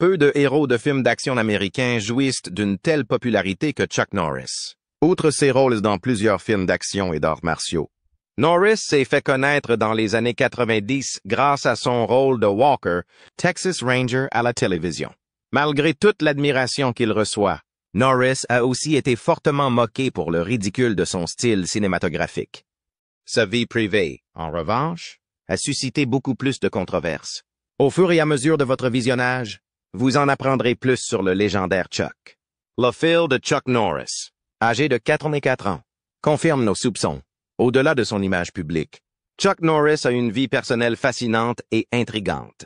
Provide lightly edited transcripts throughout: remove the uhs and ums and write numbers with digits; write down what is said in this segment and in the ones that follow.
Peu de héros de films d'action américains jouissent d'une telle popularité que Chuck Norris. Outre ses rôles dans plusieurs films d'action et d'arts martiaux, Norris s'est fait connaître dans les années 90 grâce à son rôle de Walker, Texas Ranger à la télévision. Malgré toute l'admiration qu'il reçoit, Norris a aussi été fortement moqué pour le ridicule de son style cinématographique. Sa vie privée, en revanche, a suscité beaucoup plus de controverses. Au fur et à mesure de votre visionnage, vous en apprendrez plus sur le légendaire Chuck. Le fil de Chuck Norris, âgé de 84 ans, confirme nos soupçons. Au-delà de son image publique, Chuck Norris a une vie personnelle fascinante et intrigante.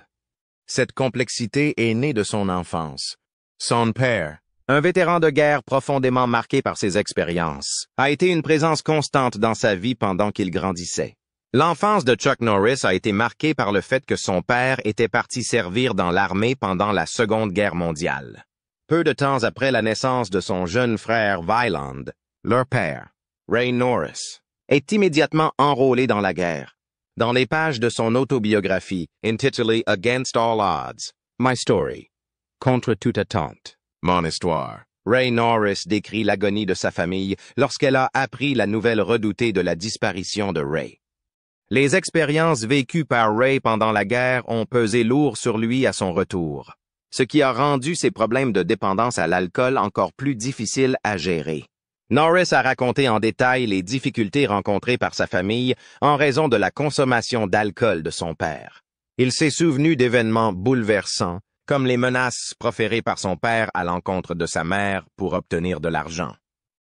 Cette complexité est née de son enfance. Son père, un vétéran de guerre profondément marqué par ses expériences, a été une présence constante dans sa vie pendant qu'il grandissait. L'enfance de Chuck Norris a été marquée par le fait que son père était parti servir dans l'armée pendant la Seconde Guerre mondiale. Peu de temps après la naissance de son jeune frère Vyland, leur père, Ray Norris, est immédiatement enrôlé dans la guerre. Dans les pages de son autobiographie, intitulée Against All Odds, My Story, Contre toute attente, Mon histoire, Ray Norris décrit l'agonie de sa famille lorsqu'elle a appris la nouvelle redoutée de la disparition de Ray. Les expériences vécues par Ray pendant la guerre ont pesé lourd sur lui à son retour, ce qui a rendu ses problèmes de dépendance à l'alcool encore plus difficiles à gérer. Norris a raconté en détail les difficultés rencontrées par sa famille en raison de la consommation d'alcool de son père. Il s'est souvenu d'événements bouleversants, comme les menaces proférées par son père à l'encontre de sa mère pour obtenir de l'argent.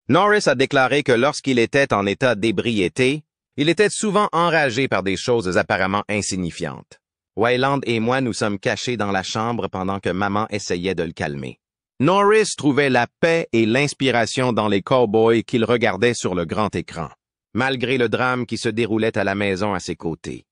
Norris a déclaré que lorsqu'il était en état d'ébriété, il était souvent enragé par des choses apparemment insignifiantes. Wyland et moi nous sommes cachés dans la chambre pendant que maman essayait de le calmer. Norris trouvait la paix et l'inspiration dans les cow-boys qu'il regardait sur le grand écran, malgré le drame qui se déroulait à la maison à ses côtés.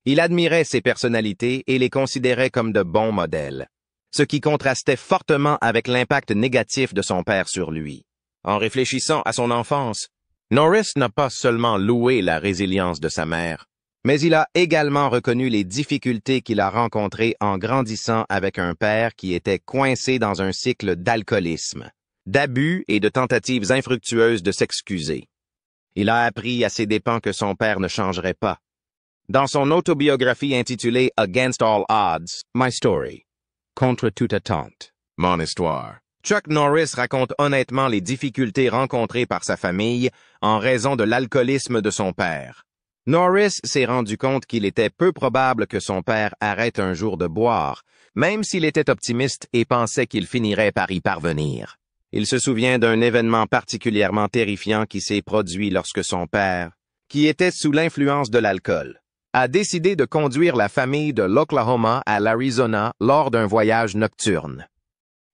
Il admirait ces personnalités et les considérait comme de bons modèles, ce qui contrastait fortement avec l'impact négatif de son père sur lui. En réfléchissant à son enfance, Norris n'a pas seulement loué la résilience de sa mère, mais il a également reconnu les difficultés qu'il a rencontrées en grandissant avec un père qui était coincé dans un cycle d'alcoolisme, d'abus et de tentatives infructueuses de s'excuser. Il a appris à ses dépens que son père ne changerait pas. Dans son autobiographie intitulée Against All Odds, My Story, Contre toute attente, Mon histoire, Chuck Norris raconte honnêtement les difficultés rencontrées par sa famille en raison de l'alcoolisme de son père. Norris s'est rendu compte qu'il était peu probable que son père arrête un jour de boire, même s'il était optimiste et pensait qu'il finirait par y parvenir. Il se souvient d'un événement particulièrement terrifiant qui s'est produit lorsque son père, qui était sous l'influence de l'alcool, a décidé de conduire la famille de l'Oklahoma à l'Arizona lors d'un voyage nocturne.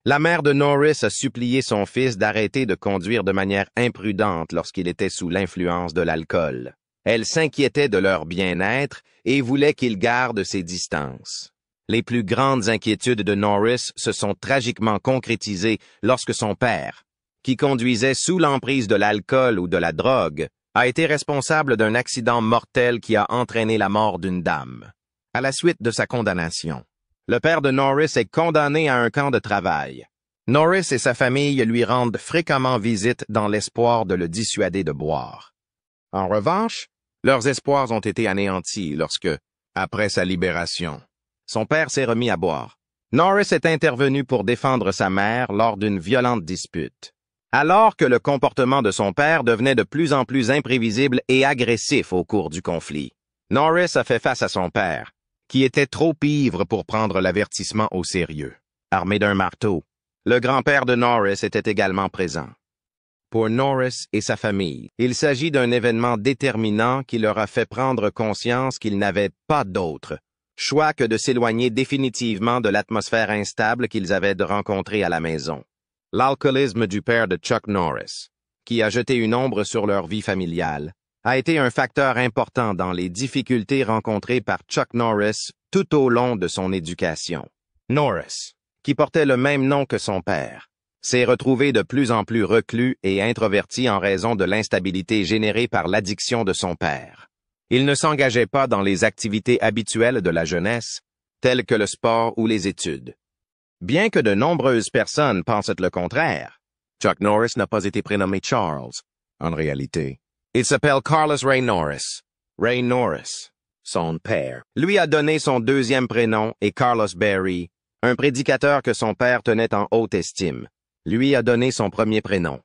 La mère de Norris a supplié son fils d'arrêter de conduire de manière imprudente lorsqu'il était sous l'influence de l'alcool. Elle s'inquiétait de leur bien-être et voulait qu'il garde ses distances. Les plus grandes inquiétudes de Norris se sont tragiquement concrétisées lorsque son père, qui conduisait sous l'emprise de l'alcool ou de la drogue, a été responsable d'un accident mortel qui a entraîné la mort d'une dame. À la suite de sa condamnation, le père de Norris est condamné à un camp de travail. Norris et sa famille lui rendent fréquemment visite dans l'espoir de le dissuader de boire. En revanche, leurs espoirs ont été anéantis lorsque, après sa libération, son père s'est remis à boire. Norris est intervenu pour défendre sa mère lors d'une violente dispute. Alors que le comportement de son père devenait de plus en plus imprévisible et agressif au cours du conflit, Norris a fait face à son père, qui était trop ivre pour prendre l'avertissement au sérieux. Armé d'un marteau, le grand-père de Norris était également présent. Pour Norris et sa famille, il s'agit d'un événement déterminant qui leur a fait prendre conscience qu'ils n'avaient pas d'autre choix que de s'éloigner définitivement de l'atmosphère instable qu'ils avaient de rencontrer à la maison. L'alcoolisme du père de Chuck Norris, qui a jeté une ombre sur leur vie familiale, a été un facteur important dans les difficultés rencontrées par Chuck Norris tout au long de son éducation. Norris, qui portait le même nom que son père, s'est retrouvé de plus en plus reclus et introverti en raison de l'instabilité générée par l'addiction de son père. Il ne s'engageait pas dans les activités habituelles de la jeunesse, telles que le sport ou les études. Bien que de nombreuses personnes pensent le contraire, Chuck Norris n'a pas été prénommé Charles. En réalité, il s'appelle Carlos Ray Norris. Ray Norris, son père, lui a donné son deuxième prénom et Carlos Berry, un prédicateur que son père tenait en haute estime, lui a donné son premier prénom.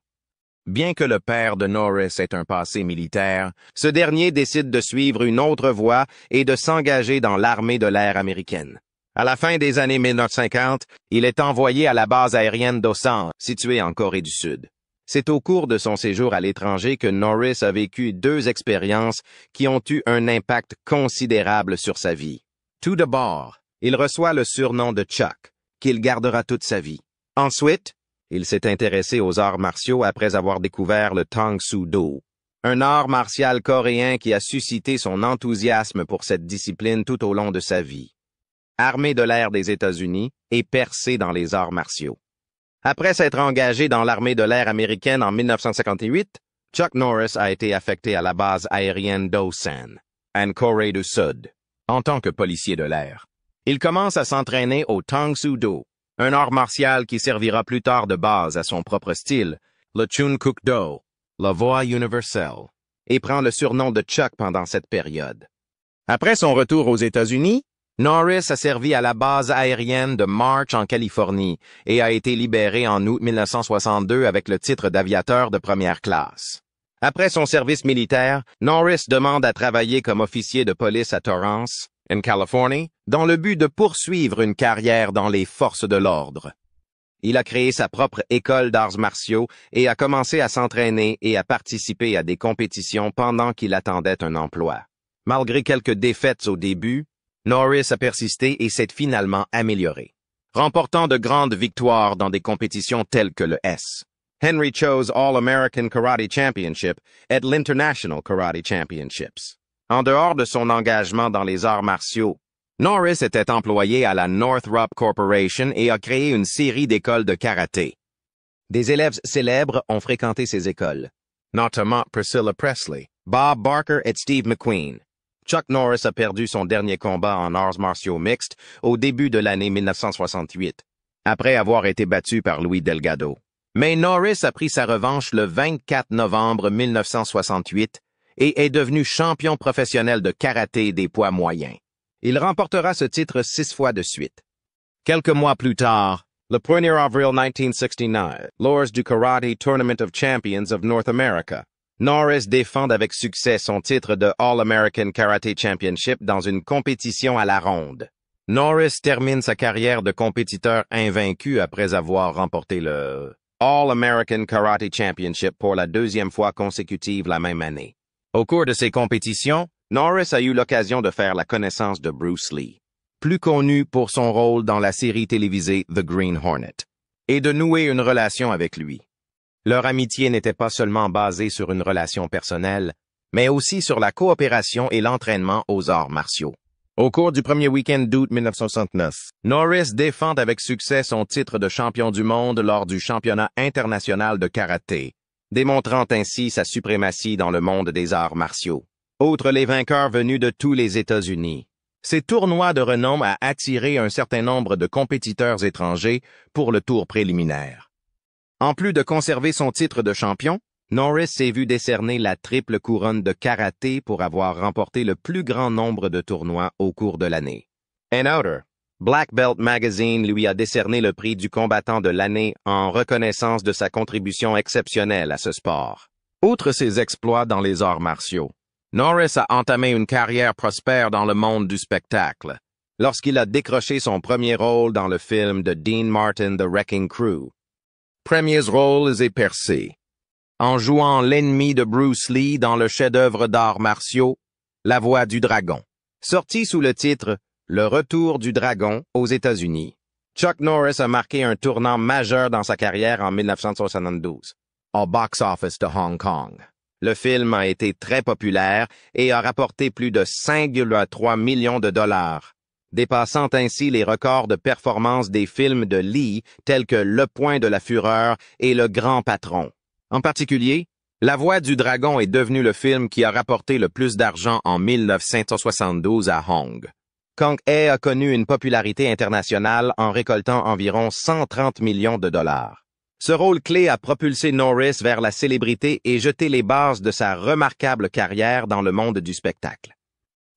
Bien que le père de Norris ait un passé militaire, ce dernier décide de suivre une autre voie et de s'engager dans l'armée de l'air américaine. À la fin des années 1950, il est envoyé à la base aérienne d'Osan, située en Corée du Sud. C'est au cours de son séjour à l'étranger que Norris a vécu deux expériences qui ont eu un impact considérable sur sa vie. Tout d'abord, il reçoit le surnom de Chuck, qu'il gardera toute sa vie. Ensuite, il s'est intéressé aux arts martiaux après avoir découvert le Tang Soo Do, un art martial coréen qui a suscité son enthousiasme pour cette discipline tout au long de sa vie. Armée de l'air des États-Unis et percé dans les arts martiaux. Après s'être engagé dans l'armée de l'air américaine en 1958, Chuck Norris a été affecté à la base aérienne d'Osan, en Corée du Sud, en tant que policier de l'air. Il commence à s'entraîner au Tang Soo Do, un art martial qui servira plus tard de base à son propre style, le Chun Kuk Do, la voix universelle, et prend le surnom de Chuck pendant cette période. Après son retour aux États-Unis, Norris a servi à la base aérienne de March en Californie et a été libéré en août 1962 avec le titre d'aviateur de première classe. Après son service militaire, Norris demande à travailler comme officier de police à Torrance, en Californie, dans le but de poursuivre une carrière dans les forces de l'ordre. Il a créé sa propre école d'arts martiaux et a commencé à s'entraîner et à participer à des compétitions pendant qu'il attendait un emploi. Malgré quelques défaites au début, Norris a persisté et s'est finalement amélioré, remportant de grandes victoires dans des compétitions telles que le S. Henry Cho's All-American Karate Championship et l'International Karate Championships. En dehors de son engagement dans les arts martiaux, Norris était employé à la Northrop Corporation et a créé une série d'écoles de karaté. Des élèves célèbres ont fréquenté ces écoles, notamment Priscilla Presley, Bob Barker et Steve McQueen. Chuck Norris a perdu son dernier combat en arts martiaux mixtes au début de l'année 1968, après avoir été battu par Louis Delgado. Mais Norris a pris sa revanche le 24 novembre 1968 et est devenu champion professionnel de karaté des poids moyens. Il remportera ce titre 6 fois de suite. Quelques mois plus tard, le 1er avril 1969, lors du Karate Tournament of Champions of North America, Norris défend avec succès son titre de All-American Karate Championship dans une compétition à la ronde. Norris termine sa carrière de compétiteur invaincu après avoir remporté le All-American Karate Championship pour la deuxième fois consécutive la même année. Au cours de ces compétitions, Norris a eu l'occasion de faire la connaissance de Bruce Lee, plus connu pour son rôle dans la série télévisée The Green Hornet, et de nouer une relation avec lui. Leur amitié n'était pas seulement basée sur une relation personnelle, mais aussi sur la coopération et l'entraînement aux arts martiaux. Au cours du premier week-end d'août 1969, Norris défend avec succès son titre de champion du monde lors du championnat international de karaté, démontrant ainsi sa suprématie dans le monde des arts martiaux. Outre les vainqueurs venus de tous les États-Unis, ces tournois de renom a attiré un certain nombre de compétiteurs étrangers pour le tour préliminaire. En plus de conserver son titre de champion, Norris s'est vu décerner la triple couronne de karaté pour avoir remporté le plus grand nombre de tournois au cours de l'année. En outre, Black Belt Magazine lui a décerné le prix du combattant de l'année en reconnaissance de sa contribution exceptionnelle à ce sport. Outre ses exploits dans les arts martiaux, Norris a entamé une carrière prospère dans le monde du spectacle, lorsqu'il a décroché son premier rôle dans le film de Dean Martin The Wrecking Crew. Premiers rôles et percés. En jouant l'ennemi de Bruce Lee dans le chef-d'œuvre d'arts martiaux, La Voix du Dragon. Sorti sous le titre Le Retour du Dragon aux États-Unis, Chuck Norris a marqué un tournant majeur dans sa carrière en 1972, au box-office de Hong Kong. Le film a été très populaire et a rapporté plus de 5,3 millions de dollars, dépassant ainsi les records de performance des films de Lee tels que Le Point de la Fureur et Le Grand Patron. En particulier, La Voix du Dragon est devenu le film qui a rapporté le plus d'argent en 1972 à Hong Kang-hae a connu une popularité internationale en récoltant environ 130 millions de dollars. Ce rôle clé a propulsé Norris vers la célébrité et jeté les bases de sa remarquable carrière dans le monde du spectacle.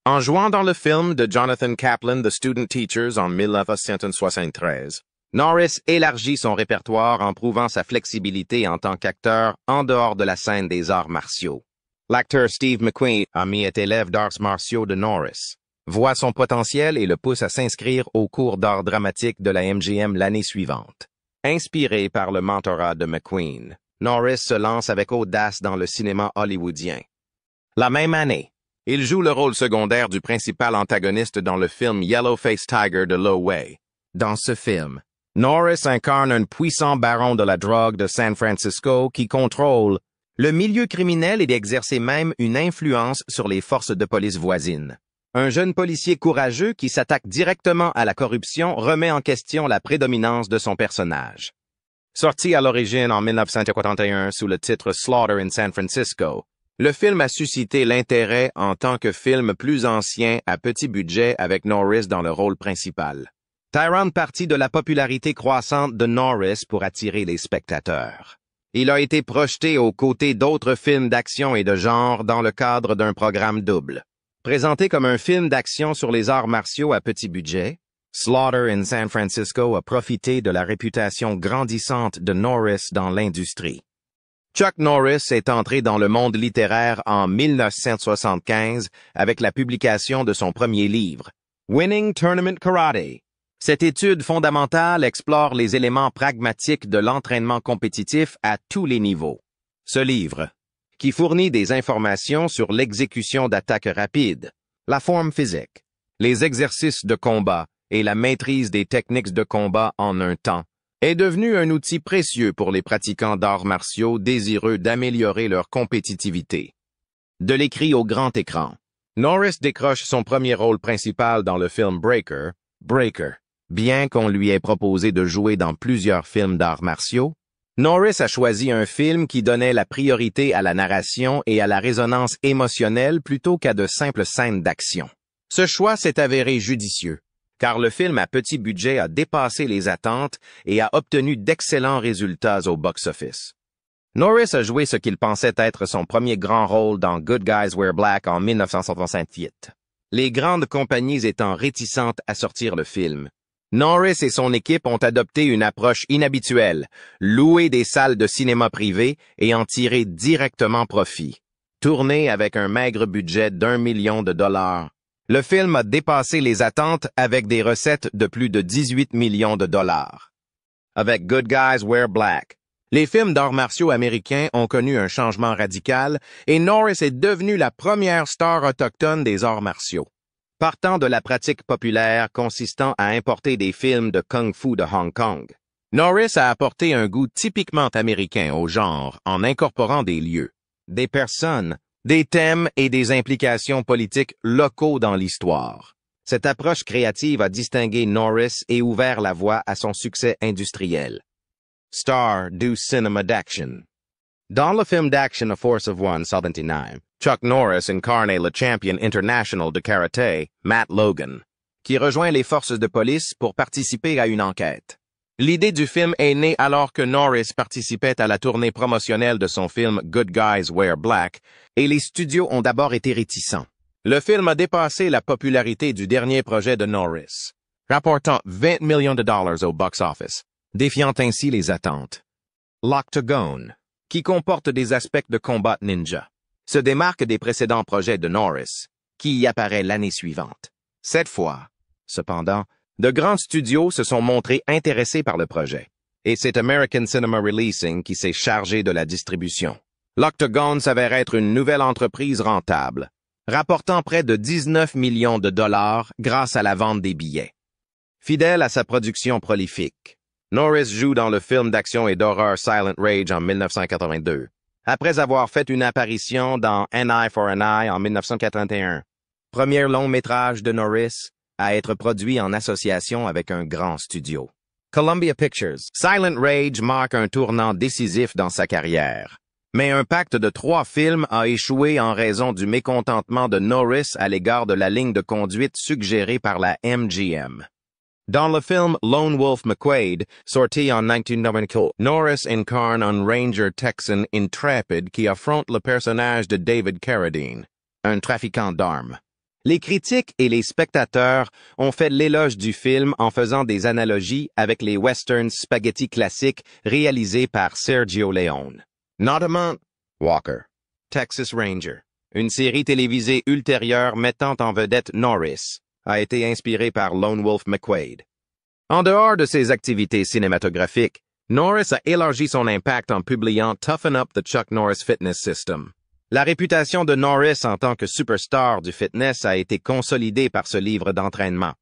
En jouant dans le film de Jonathan Kaplan, The Student Teachers, en 1973, Norris élargit son répertoire en prouvant sa flexibilité en tant qu'acteur en dehors de la scène des arts martiaux. L'acteur Steve McQueen, ami et élève d'arts martiaux de Norris, voit son potentiel et le pousse à s'inscrire au cours d'art dramatique de la MGM l'année suivante. Inspiré par le mentorat de McQueen, Norris se lance avec audace dans le cinéma hollywoodien. La même année, il joue le rôle secondaire du principal antagoniste dans le film Yellow-Faced Tiger de Lo Wei. Dans ce film, Norris incarne un puissant baron de la drogue de San Francisco qui contrôle le milieu criminel et d'exercer même une influence sur les forces de police voisines. Un jeune policier courageux qui s'attaque directement à la corruption remet en question la prédominance de son personnage. Sorti à l'origine en 1941 sous le titre Slaughter in San Francisco, le film a suscité l'intérêt en tant que film plus ancien à petit budget avec Norris dans le rôle principal. Tyrone partit de la popularité croissante de Norris pour attirer les spectateurs. Il a été projeté aux côtés d'autres films d'action et de genre dans le cadre d'un programme double. Présenté comme un film d'action sur les arts martiaux à petit budget, Slaughter in San Francisco a profité de la réputation grandissante de Norris dans l'industrie. Chuck Norris est entré dans le monde littéraire en 1975 avec la publication de son premier livre, Winning Tournament Karate. Cette étude fondamentale explore les éléments pragmatiques de l'entraînement compétitif à tous les niveaux. Ce livre, qui fournit des informations sur l'exécution d'attaques rapides, la forme physique, les exercices de combat et la maîtrise des techniques de combat en un temps, est devenu un outil précieux pour les pratiquants d'arts martiaux désireux d'améliorer leur compétitivité. De l'écrit au grand écran, Norris décroche son premier rôle principal dans le film Breaker, bien qu'on lui ait proposé de jouer dans plusieurs films d'arts martiaux. Norris a choisi un film qui donnait la priorité à la narration et à la résonance émotionnelle plutôt qu'à de simples scènes d'action. Ce choix s'est avéré judicieux, car le film à petit budget a dépassé les attentes et a obtenu d'excellents résultats au box-office. Norris a joué ce qu'il pensait être son premier grand rôle dans Good Guys Wear Black en 1968. Les grandes compagnies étant réticentes à sortir le film, Norris et son équipe ont adopté une approche inhabituelle, louer des salles de cinéma privées et en tirer directement profit. Tourné avec un maigre budget d'1 million de dollars, le film a dépassé les attentes avec des recettes de plus de 18 millions de dollars. Avec Good Guys Wear Black, les films d'arts martiaux américains ont connu un changement radical et Norris est devenu la première star autochtone des arts martiaux. Partant de la pratique populaire consistant à importer des films de kung-fu de Hong Kong, Norris a apporté un goût typiquement américain au genre en incorporant des lieux, des personnes, des thèmes et des implications politiques locaux dans l'histoire. Cette approche créative a distingué Norris et ouvert la voie à son succès industriel. Star du cinéma d'action. Dans le film d'action A Force of One 79, Chuck Norris incarnait le champion international de karaté, Matt Logan, qui rejoint les forces de police pour participer à une enquête. L'idée du film est née alors que Norris participait à la tournée promotionnelle de son film Good Guys Wear Black, et les studios ont d'abord été réticents. Le film a dépassé la popularité du dernier projet de Norris, rapportant 20 millions de dollars au box-office, défiant ainsi les attentes. L'Octogone, qui comporte des aspects de combat ninja, se démarque des précédents projets de Norris, qui y apparaît l'année suivante. Cette fois, cependant, de grands studios se sont montrés intéressés par le projet, et c'est American Cinema Releasing qui s'est chargé de la distribution. L'Octogone s'avère être une nouvelle entreprise rentable, rapportant près de 19 millions de dollars grâce à la vente des billets. Fidèle à sa production prolifique, Norris joue dans le film d'action et d'horreur Silent Rage en 1982. Après avoir fait une apparition dans An Eye for an Eye en 1981, premier long métrage de Norris à être produit en association avec un grand studio. Columbia Pictures. Silent Rage marque un tournant décisif dans sa carrière. Mais un pacte de 3 films a échoué en raison du mécontentement de Norris à l'égard de la ligne de conduite suggérée par la MGM. Dans le film Lone Wolf McQuade, sorti en 1994, Norris incarne un ranger texan intrépide qui affronte le personnage de David Carradine, un trafiquant d'armes. Les critiques et les spectateurs ont fait l'éloge du film en faisant des analogies avec les westerns spaghetti classiques réalisés par Sergio Leone. Notamment Walker, Texas Ranger, une série télévisée ultérieure mettant en vedette Norris, a été inspirée par Lone Wolf McQuade. En dehors de ses activités cinématographiques, Norris a élargi son impact en publiant Toughen Up the Chuck Norris Fitness System. La réputation de Norris en tant que superstar du fitness a été consolidée par ce livre d'entraînement,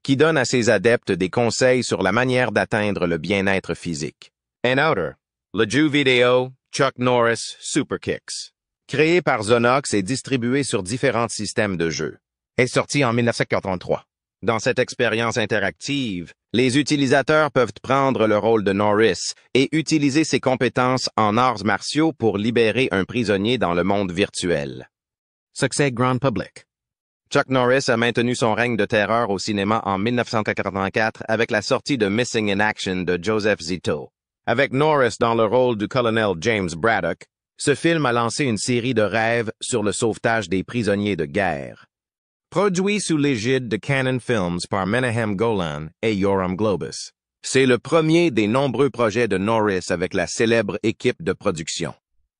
qui donne à ses adeptes des conseils sur la manière d'atteindre le bien-être physique. And Outer, le jeu vidéo Chuck Norris Super Kicks, créé par Zonox et distribué sur différents systèmes de jeu, est sorti en 1983. Dans cette expérience interactive, les utilisateurs peuvent prendre le rôle de Norris et utiliser ses compétences en arts martiaux pour libérer un prisonnier dans le monde virtuel. Succès grand public. Chuck Norris a maintenu son règne de terreur au cinéma en 1984 avec la sortie de Missing in Action de Joseph Zito. Avec Norris dans le rôle du colonel James Braddock, ce film a lancé une série de rêves sur le sauvetage des prisonniers de guerre. Produit sous l'égide de Cannon Films par Menahem Golan et Yoram Globus. C'est le premier des nombreux projets de Norris avec la célèbre équipe de production.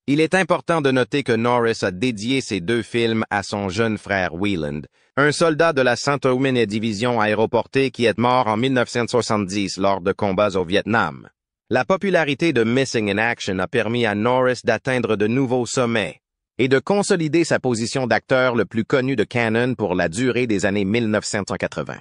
Il est important de noter que Norris a dédié ces 2 films à son jeune frère Wieland, un soldat de la 101e division aéroportée qui est mort en 1970 lors de combats au Vietnam. La popularité de Missing in Action a permis à Norris d'atteindre de nouveaux sommets et de consolider sa position d'acteur le plus connu de Cannon pour la durée des années 1980.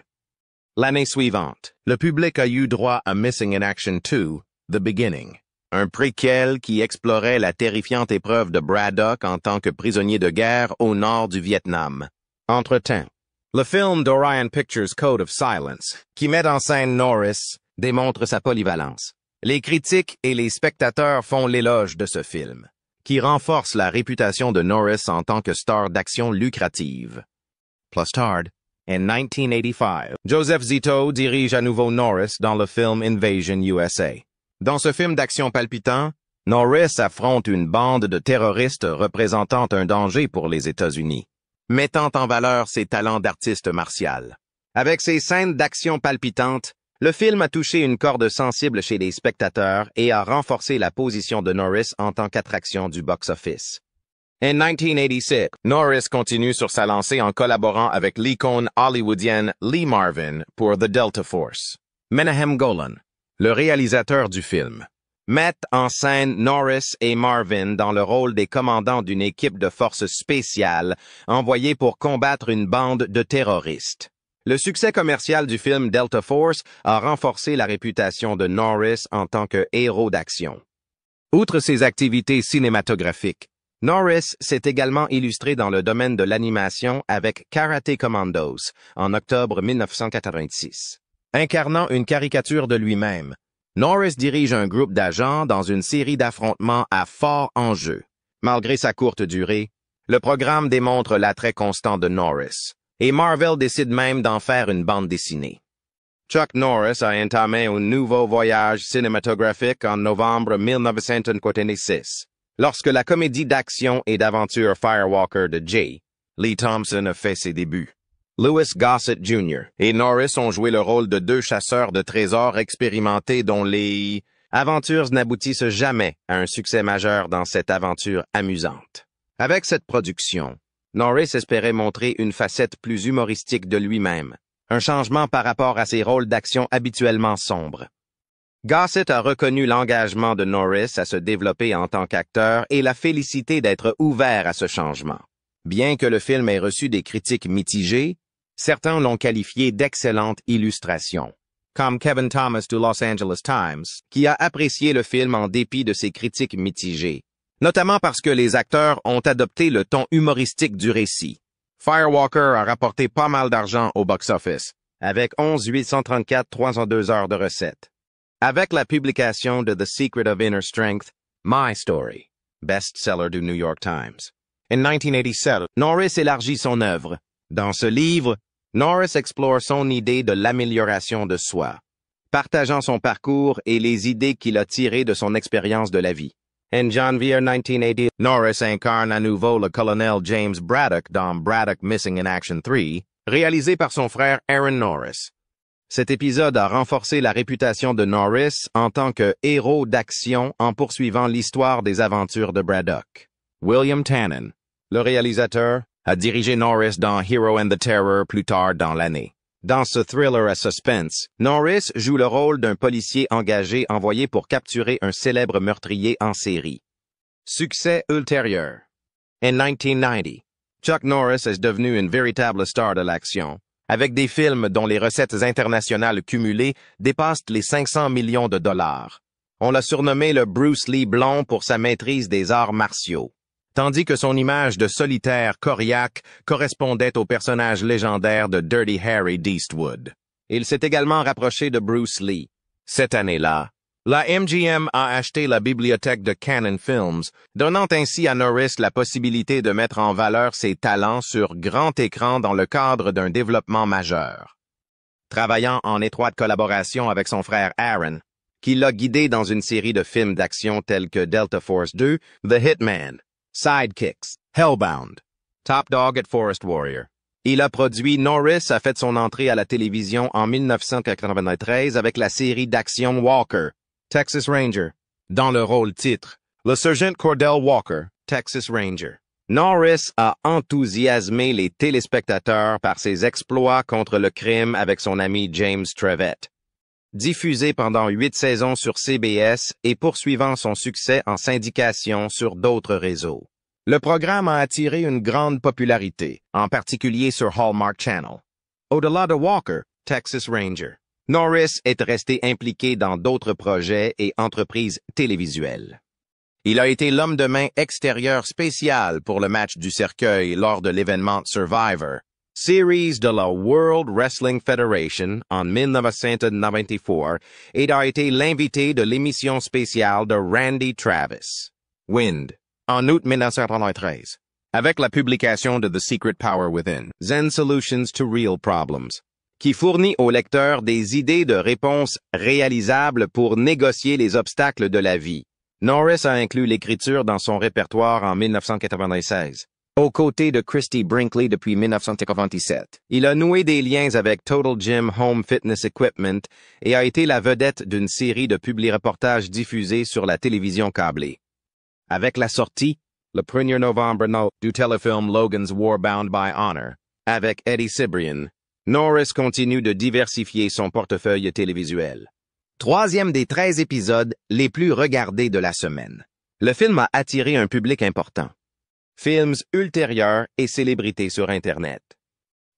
L'année suivante, le public a eu droit à Missing in Action 2, The Beginning, un préquel qui explorait la terrifiante épreuve de Braddock en tant que prisonnier de guerre au nord du Vietnam. Entre-temps, le film d'Orion Pictures Code of Silence, qui met en scène Norris, démontre sa polyvalence. Les critiques et les spectateurs font l'éloge de ce film, qui renforce la réputation de Norris en tant que star d'action lucrative. Plus tard, en 1985, Joseph Zito dirige à nouveau Norris dans le film Invasion USA. Dans ce film d'action palpitant, Norris affronte une bande de terroristes représentant un danger pour les États-Unis, mettant en valeur ses talents d'artiste martial. Avec ses scènes d'action palpitantes, le film a touché une corde sensible chez les spectateurs et a renforcé la position de Norris en tant qu'attraction du box-office. En 1986, Norris continue sur sa lancée en collaborant avec l'icône hollywoodienne Lee Marvin pour The Delta Force. Menahem Golan, le réalisateur du film, met en scène Norris et Marvin dans le rôle des commandants d'une équipe de forces spéciales envoyée pour combattre une bande de terroristes. Le succès commercial du film Delta Force a renforcé la réputation de Norris en tant que héros d'action. Outre ses activités cinématographiques, Norris s'est également illustré dans le domaine de l'animation avec Karate Commandos en octobre 1986. Incarnant une caricature de lui-même, Norris dirige un groupe d'agents dans une série d'affrontements à fort enjeu. Malgré sa courte durée, le programme démontre l'attrait constant de Norris, et Marvel décide même d'en faire une bande dessinée. Chuck Norris a entamé un nouveau voyage cinématographique en novembre 1946, lorsque la comédie d'action et d'aventure Firewalker de Jay, Lee Thompson a fait ses débuts. Louis Gossett Jr. et Norris ont joué le rôle de 2 chasseurs de trésors expérimentés dont les aventures n'aboutissent jamais à un succès majeur dans cette aventure amusante. Avec cette production, Norris espérait montrer une facette plus humoristique de lui-même, un changement par rapport à ses rôles d'action habituellement sombres. Gossett a reconnu l'engagement de Norris à se développer en tant qu'acteur et l'a félicité d'être ouvert à ce changement. Bien que le film ait reçu des critiques mitigées, certains l'ont qualifié d'excellente illustration, comme Kevin Thomas du Los Angeles Times, qui a apprécié le film en dépit de ses critiques mitigées, notamment parce que les acteurs ont adopté le ton humoristique du récit. Firewalker a rapporté pas mal d'argent au box-office, avec 11 834 302 heures de recettes. Avec la publication de The Secret of Inner Strength, My Story, best-seller du New York Times. En 1987, Norris élargit son œuvre. Dans ce livre, Norris explore son idée de l'amélioration de soi, partageant son parcours et les idées qu'il a tirées de son expérience de la vie. En janvier 1980, Norris incarne à nouveau le colonel James Braddock dans Braddock Missing in Action 3, réalisé par son frère Aaron Norris. Cet épisode a renforcé la réputation de Norris en tant que héros d'action en poursuivant l'histoire des aventures de Braddock. William Tannen, le réalisateur, a dirigé Norris dans Hero and the Terror plus tard dans l'année. Dans ce thriller à suspense, Norris joue le rôle d'un policier engagé envoyé pour capturer un célèbre meurtrier en série. Succès ultérieur. En 1990, Chuck Norris est devenu une véritable star de l'action, avec des films dont les recettes internationales cumulées dépassent les 500 millions de dollars. On l'a surnommé le Bruce Lee blond pour sa maîtrise des arts martiaux, tandis que son image de solitaire coriace correspondait au personnage légendaire de Dirty Harry d'Eastwood. Il s'est également rapproché de Bruce Lee. Cette année-là, la MGM a acheté la bibliothèque de Cannon Films, donnant ainsi à Norris la possibilité de mettre en valeur ses talents sur grand écran dans le cadre d'un développement majeur. Travaillant en étroite collaboration avec son frère Aaron, qui l'a guidé dans une série de films d'action tels que Delta Force 2, The Hitman, Sidekicks, Hellbound, Top Dog at Forest Warrior. Il a produit. Norris a fait son entrée à la télévision en 1993 avec la série d'action Walker, Texas Ranger, dans le rôle titre, le sergent Cordell Walker, Texas Ranger. Norris a enthousiasmé les téléspectateurs par ses exploits contre le crime avec son ami James Trevette. Diffusé pendant 8 saisons sur CBS et poursuivant son succès en syndication sur d'autres réseaux. Le programme a attiré une grande popularité, en particulier sur Hallmark Channel. Au-delà de Walker, Texas Ranger, Norris est resté impliqué dans d'autres projets et entreprises télévisuelles. Il a été l'homme de main extérieur spécial pour le match du cercueil lors de l'événement Survivor, Series de la World Wrestling Federation en 1994 et a été l'invité de l'émission spéciale de Randy Travis, Wind, en août 1993, avec la publication de The Secret Power Within, Zen Solutions to Real Problems, qui fournit aux lecteurs des idées de réponses réalisables pour négocier les obstacles de la vie. Norris a inclus l'écriture dans son répertoire en 1996. Aux côtés de Christy Brinkley depuis 1997. Il a noué des liens avec Total Gym Home Fitness Equipment et a été la vedette d'une série de publi-reportages diffusés sur la télévision câblée. Avec la sortie, le 1er novembre du téléfilm Logan's War Bound by Honor, avec Eddie Cibrian, Norris continue de diversifier son portefeuille télévisuel. Troisième des 13 épisodes les plus regardés de la semaine. Le film a attiré un public important. Films ultérieurs et célébrités sur Internet.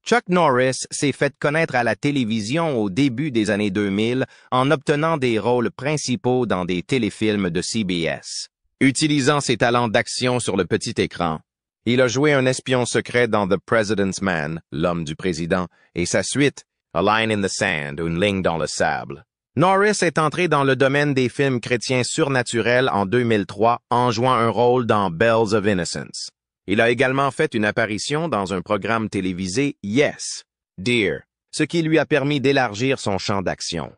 Chuck Norris s'est fait connaître à la télévision au début des années 2000 en obtenant des rôles principaux dans des téléfilms de CBS. Utilisant ses talents d'action sur le petit écran, il a joué un espion secret dans The President's Man, l'homme du président, et sa suite, A Line in the Sand, une ligne dans le sable. Norris est entré dans le domaine des films chrétiens surnaturels en 2003 en jouant un rôle dans Bells of Innocence. Il a également fait une apparition dans un programme télévisé Yes, Dear, ce qui lui a permis d'élargir son champ d'action.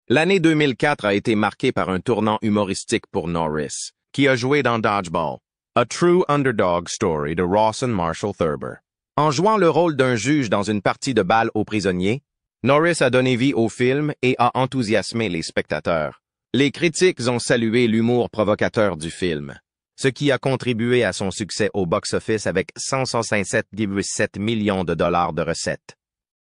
L'année 2004 a été marquée par un tournant humoristique pour Norris, qui a joué dans Dodgeball, A True Underdog Story de Rawson Marshall Thurber. En jouant le rôle d'un juge dans une partie de bal aux prisonniers, Norris a donné vie au film et a enthousiasmé les spectateurs. Les critiques ont salué l'humour provocateur du film, ce qui a contribué à son succès au box-office avec 167,7 millions de dollars de recettes.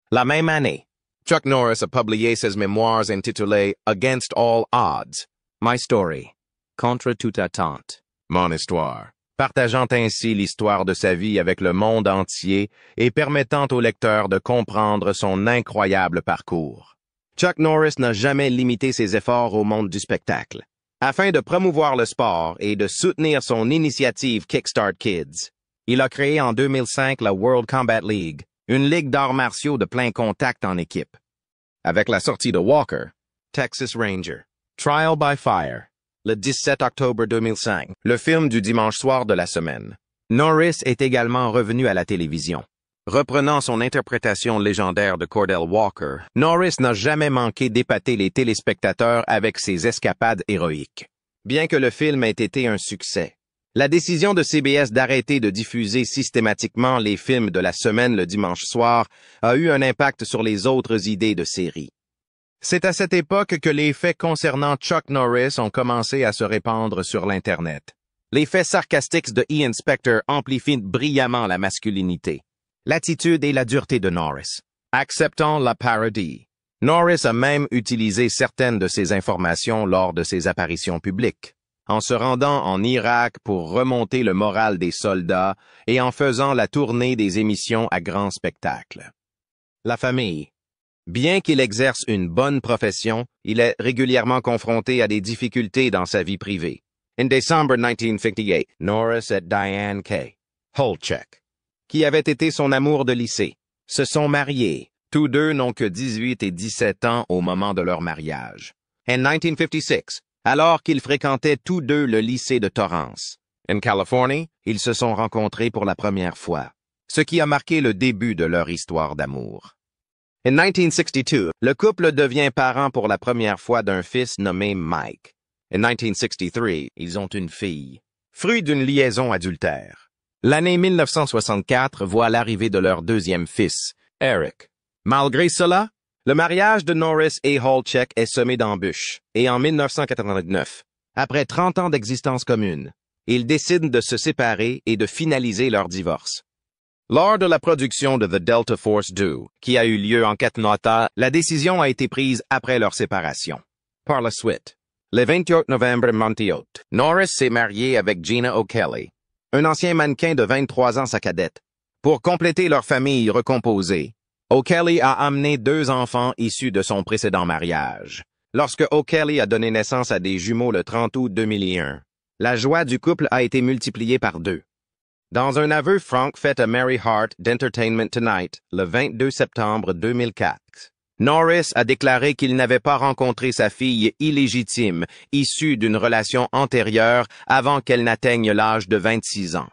La même année, Chuck Norris a publié ses mémoires intitulées Against All Odds, My Story, Contre toute attente, Mon histoire, partageant ainsi l'histoire de sa vie avec le monde entier et permettant au lecteur de comprendre son incroyable parcours. Chuck Norris n'a jamais limité ses efforts au monde du spectacle. Afin de promouvoir le sport et de soutenir son initiative Kickstart Kids, il a créé en 2005 la World Combat League, une ligue d'arts martiaux de plein contact en équipe. Avec la sortie de Walker, Texas Ranger, Trial by Fire, le 17 octobre 2005, le film du dimanche soir de la semaine. Norris est également revenu à la télévision. Reprenant son interprétation légendaire de Cordell Walker, Norris n'a jamais manqué d'épater les téléspectateurs avec ses escapades héroïques. Bien que le film ait été un succès, la décision de CBS d'arrêter de diffuser systématiquement les films de la semaine le dimanche soir a eu un impact sur les autres idées de série. C'est à cette époque que les faits concernant Chuck Norris ont commencé à se répandre sur l'Internet. Les faits sarcastiques de Ian Spector amplifient brillamment la masculinité, l'attitude et la dureté de Norris. Acceptant la parodie, Norris a même utilisé certaines de ces informations lors de ses apparitions publiques, en se rendant en Irak pour remonter le moral des soldats et en faisant la tournée des émissions à grand spectacle. La famille. Bien qu'il exerce une bonne profession, il est régulièrement confronté à des difficultés dans sa vie privée. En décembre 1958, Norris et Diane K. Holchek, qui avait été son amour de lycée, se sont mariés. Tous deux n'ont que 18 et 17 ans au moment de leur mariage. En 1956, alors qu'ils fréquentaient tous deux le lycée de Torrance, en Californie, ils se sont rencontrés pour la première fois, ce qui a marqué le début de leur histoire d'amour. En 1962, le couple devient parent pour la première fois d'un fils nommé Mike. En 1963, ils ont une fille, fruit d'une liaison adultère. L'année 1964 voit l'arrivée de leur deuxième fils, Eric. Malgré cela, le mariage de Norris et Holchek est semé d'embûches, et en 1989, après 30 ans d'existence commune, ils décident de se séparer et de finaliser leur divorce. Lors de la production de The Delta Force 2, qui a eu lieu en Atlanta, la décision a été prise après leur séparation. Par la suite, le 28 novembre 1998, Norris s'est marié avec Gina O'Kelly, un ancien mannequin de 23 ans sa cadette. Pour compléter leur famille recomposée, O'Kelly a amené 2 enfants issus de son précédent mariage. Lorsque O'Kelly a donné naissance à des jumeaux le 30 août 2001, la joie du couple a été multipliée par 2. Dans un aveu franc fait à Mary Hart d'Entertainment Tonight le 22 septembre 2004, Norris a déclaré qu'il n'avait pas rencontré sa fille illégitime, issue d'une relation antérieure avant qu'elle n'atteigne l'âge de 26 ans.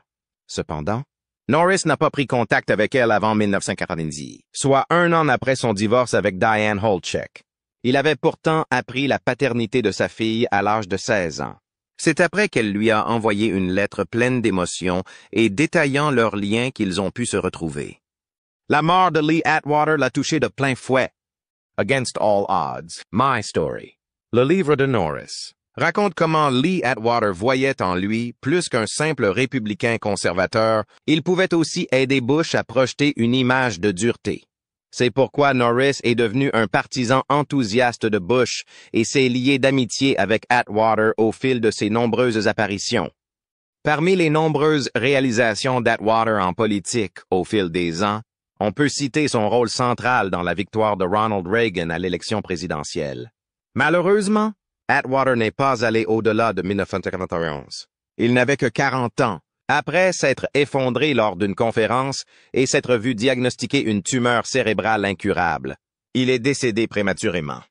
Cependant, Norris n'a pas pris contact avec elle avant 1990, soit 1 an après son divorce avec Diane Holchek. Il avait pourtant appris la paternité de sa fille à l'âge de 16 ans. C'est après qu'elle lui a envoyé une lettre pleine d'émotions et détaillant leurs liens qu'ils ont pu se retrouver. La mort de Lee Atwater l'a touché de plein fouet. Against All Odds, My Story, le livre de Norris, raconte comment Lee Atwater voyait en lui, plus qu'un simple républicain conservateur, il pouvait aussi aider Bush à projeter une image de dureté. C'est pourquoi Norris est devenu un partisan enthousiaste de Bush et s'est lié d'amitié avec Atwater au fil de ses nombreuses apparitions. Parmi les nombreuses réalisations d'Atwater en politique au fil des ans, on peut citer son rôle central dans la victoire de Ronald Reagan à l'élection présidentielle. Malheureusement, Atwater n'est pas allé au-delà de 1991. Il n'avait que 40 ans, après s'être effondré lors d'une conférence et s'être vu diagnostiquer une tumeur cérébrale incurable. Il est décédé prématurément.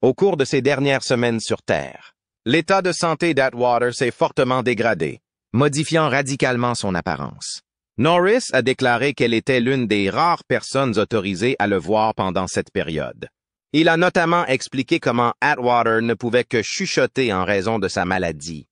Au cours de ses dernières semaines sur Terre, l'état de santé d'Atwater s'est fortement dégradé, modifiant radicalement son apparence. Norris a déclaré qu'elle était l'une des rares personnes autorisées à le voir pendant cette période. Il a notamment expliqué comment Atwater ne pouvait que chuchoter en raison de sa maladie.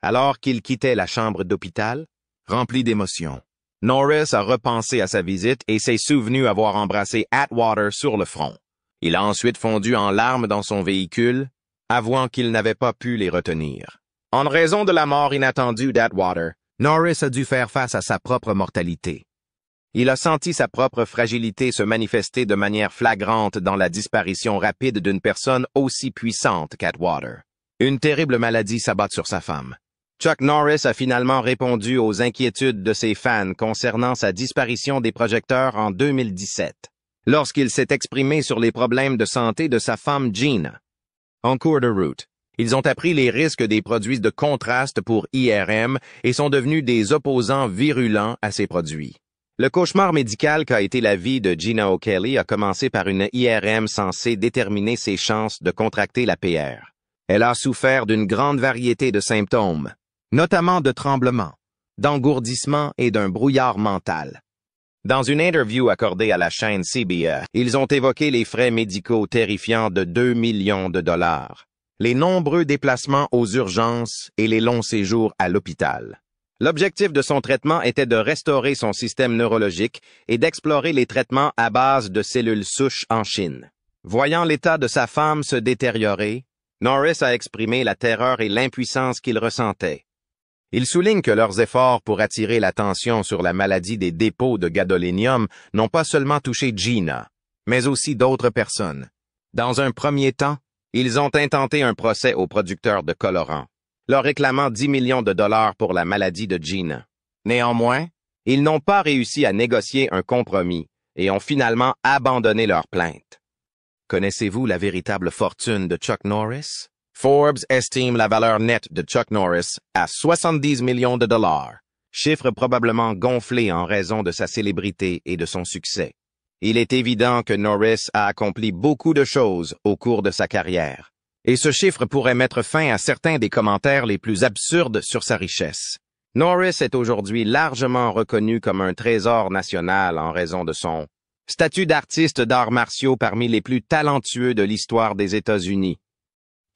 Alors qu'il quittait la chambre d'hôpital, rempli d'émotions, Norris a repensé à sa visite et s'est souvenu avoir embrassé Atwater sur le front. Il a ensuite fondu en larmes dans son véhicule, avouant qu'il n'avait pas pu les retenir. En raison de la mort inattendue d'Atwater, Norris a dû faire face à sa propre mortalité. Il a senti sa propre fragilité se manifester de manière flagrante dans la disparition rapide d'une personne aussi puissante qu'Atwater. Une terrible maladie s'abat sur sa femme. Chuck Norris a finalement répondu aux inquiétudes de ses fans concernant sa disparition des projecteurs en 2017, lorsqu'il s'est exprimé sur les problèmes de santé de sa femme Gina. En cours de route, ils ont appris les risques des produits de contraste pour IRM et sont devenus des opposants virulents à ces produits. Le cauchemar médical qu'a été la vie de Gina O'Kelly a commencé par une IRM censée déterminer ses chances de contracter la PR. Elle a souffert d'une grande variété de symptômes, notamment de tremblements, d'engourdissement et d'un brouillard mental. Dans une interview accordée à la chaîne CBS, ils ont évoqué les frais médicaux terrifiants de 2 millions de dollars, les nombreux déplacements aux urgences et les longs séjours à l'hôpital. L'objectif de son traitement était de restaurer son système neurologique et d'explorer les traitements à base de cellules souches en Chine. Voyant l'état de sa femme se détériorer, Norris a exprimé la terreur et l'impuissance qu'il ressentait. Il souligne que leurs efforts pour attirer l'attention sur la maladie des dépôts de gadolinium n'ont pas seulement touché Gina, mais aussi d'autres personnes. Dans un premier temps, ils ont intenté un procès aux producteurs de colorants, leur réclamant 10 millions de dollars pour la maladie de Gina. Néanmoins, ils n'ont pas réussi à négocier un compromis et ont finalement abandonné leur plainte. Connaissez-vous la véritable fortune de Chuck Norris? Forbes estime la valeur nette de Chuck Norris à 70 millions de dollars, chiffre probablement gonflé en raison de sa célébrité et de son succès. Il est évident que Norris a accompli beaucoup de choses au cours de sa carrière, et ce chiffre pourrait mettre fin à certains des commentaires les plus absurdes sur sa richesse. Norris est aujourd'hui largement reconnu comme un trésor national en raison de son statut d'artiste d'arts martiaux parmi les plus talentueux de l'histoire des États-Unis.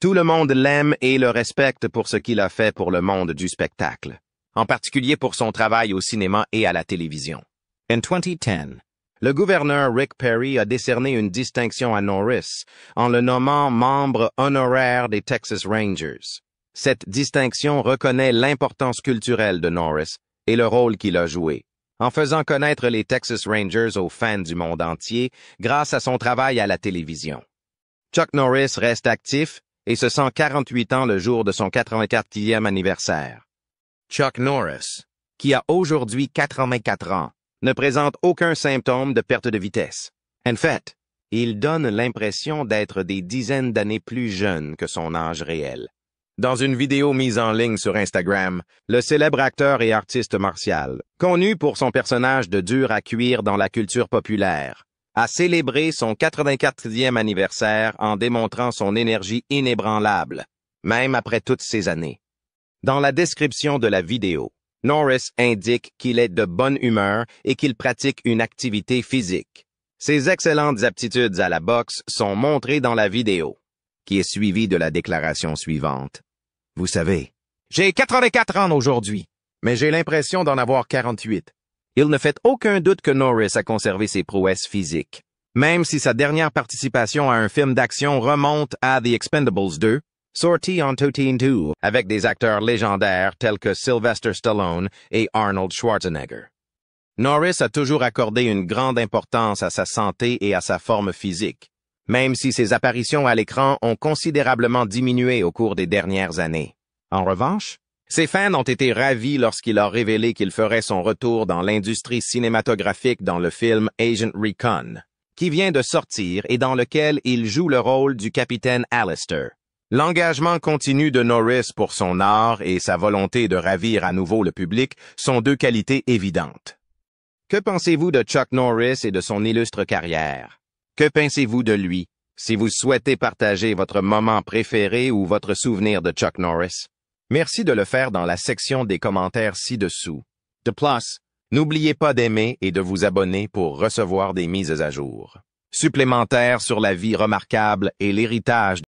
Tout le monde l'aime et le respecte pour ce qu'il a fait pour le monde du spectacle, en particulier pour son travail au cinéma et à la télévision. En 2010, le gouverneur Rick Perry a décerné une distinction à Norris en le nommant membre honoraire des Texas Rangers. Cette distinction reconnaît l'importance culturelle de Norris et le rôle qu'il a joué, en faisant connaître les Texas Rangers aux fans du monde entier grâce à son travail à la télévision. Chuck Norris reste actif et se sent 48 ans le jour de son 84e anniversaire. Chuck Norris, qui a aujourd'hui 84 ans, ne présente aucun symptôme de perte de vitesse. En fait, il donne l'impression d'être des dizaines d'années plus jeune que son âge réel. Dans une vidéo mise en ligne sur Instagram, le célèbre acteur et artiste martial, connu pour son personnage de dur à cuire dans la culture populaire, a célébré son 84e anniversaire en démontrant son énergie inébranlable, même après toutes ces années. Dans la description de la vidéo, Norris indique qu'il est de bonne humeur et qu'il pratique une activité physique. Ses excellentes aptitudes à la boxe sont montrées dans la vidéo, qui est suivie de la déclaration suivante. Vous savez, j'ai 84 ans aujourd'hui, mais j'ai l'impression d'en avoir 48. Il ne fait aucun doute que Norris a conservé ses prouesses physiques, même si sa dernière participation à un film d'action remonte à The Expendables 2, sorti en 2002, avec des acteurs légendaires tels que Sylvester Stallone et Arnold Schwarzenegger. Norris a toujours accordé une grande importance à sa santé et à sa forme physique, même si ses apparitions à l'écran ont considérablement diminué au cours des dernières années. En revanche, ses fans ont été ravis lorsqu'il a révélé qu'il ferait son retour dans l'industrie cinématographique dans le film Agent Recon, qui vient de sortir et dans lequel il joue le rôle du capitaine Alistair. L'engagement continu de Norris pour son art et sa volonté de ravir à nouveau le public sont deux qualités évidentes. Que pensez-vous de Chuck Norris et de son illustre carrière? Que pensez-vous de lui? Si vous souhaitez partager votre moment préféré ou votre souvenir de Chuck Norris, merci de le faire dans la section des commentaires ci-dessous. De plus, n'oubliez pas d'aimer et de vous abonner pour recevoir des mises à jour supplémentaires sur la vie remarquable et l'héritage